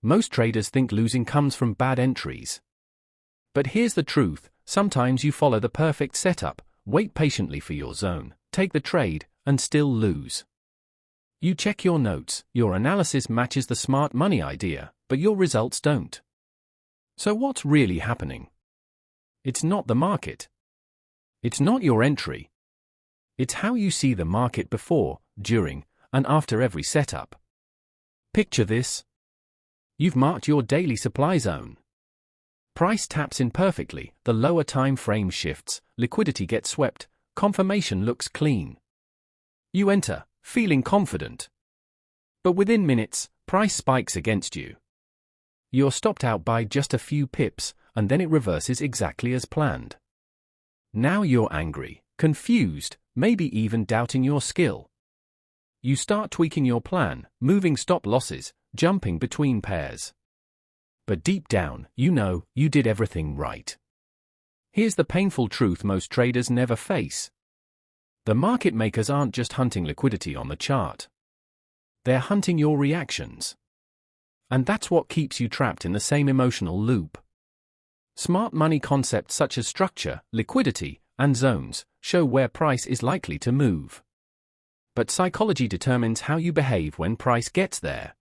Most traders think losing comes from bad entries. But here's the truth, sometimes you follow the perfect setup, wait patiently for your zone, take the trade, and still lose. You check your notes, your analysis matches the smart money idea, but your results don't. So what's really happening? It's not the market. It's not your entry. It's how you see the market before, during, and after every setup. Picture this. You've marked your daily supply zone. Price taps in perfectly, the lower time frame shifts, liquidity gets swept, confirmation looks clean. You enter, feeling confident. But within minutes, price spikes against you. You're stopped out by just a few pips, and then it reverses exactly as planned. Now you're angry, confused, maybe even doubting your skill. You start tweaking your plan, moving stop losses, jumping between pairs. But deep down, you know, you did everything right. Here's the painful truth most traders never face. The market makers aren't just hunting liquidity on the chart. They're hunting your reactions. And that's what keeps you trapped in the same emotional loop. Smart money concepts such as structure, liquidity, and zones show where price is likely to move. But psychology determines how you behave when price gets there.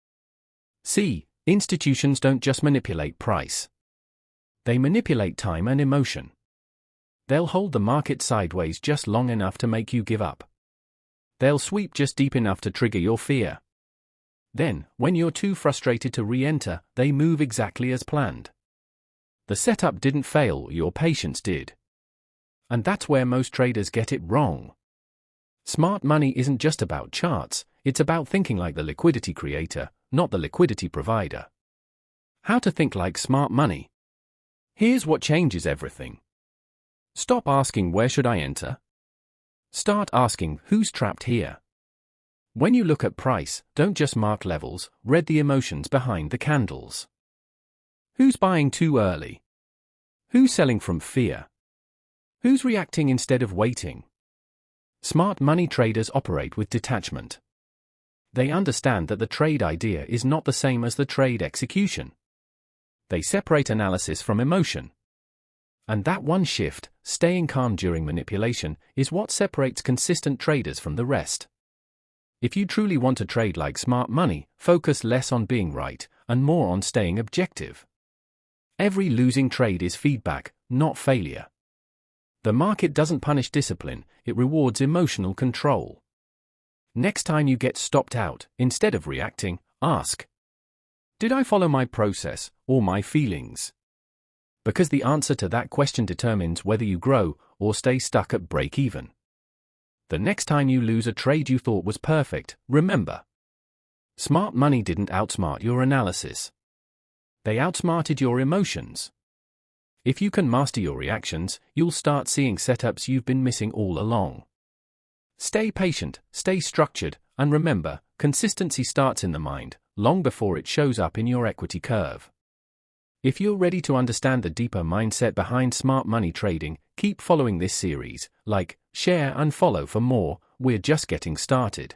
See, institutions don't just manipulate price. They manipulate time and emotion. They'll hold the market sideways just long enough to make you give up. They'll sweep just deep enough to trigger your fear. Then, when you're too frustrated to re-enter, they move exactly as planned. The setup didn't fail, your patience did. And that's where most traders get it wrong. Smart money isn't just about charts, it's about thinking like the liquidity creator, not the liquidity provider. How to think like smart money? Here's what changes everything. Stop asking where should I enter? Start asking who's trapped here. When you look at price, don't just mark levels, read the emotions behind the candles. Who's buying too early? Who's selling from fear? Who's reacting instead of waiting? Smart money traders operate with detachment. They understand that the trade idea is not the same as the trade execution. They separate analysis from emotion. And that one shift, staying calm during manipulation, is what separates consistent traders from the rest. If you truly want to trade like smart money, focus less on being right and more on staying objective. Every losing trade is feedback, not failure. The market doesn't punish discipline, it rewards emotional control. Next time you get stopped out, instead of reacting, ask, did I follow my process or my feelings? Because the answer to that question determines whether you grow or stay stuck at break-even. The next time you lose a trade you thought was perfect, remember, smart money didn't outsmart your analysis. They outsmarted your emotions. If you can master your reactions, you'll start seeing setups you've been missing all along. Stay patient, stay structured, and remember, consistency starts in the mind, long before it shows up in your equity curve. If you're ready to understand the deeper mindset behind smart money trading, keep following this series, like, share and follow for more, we're just getting started.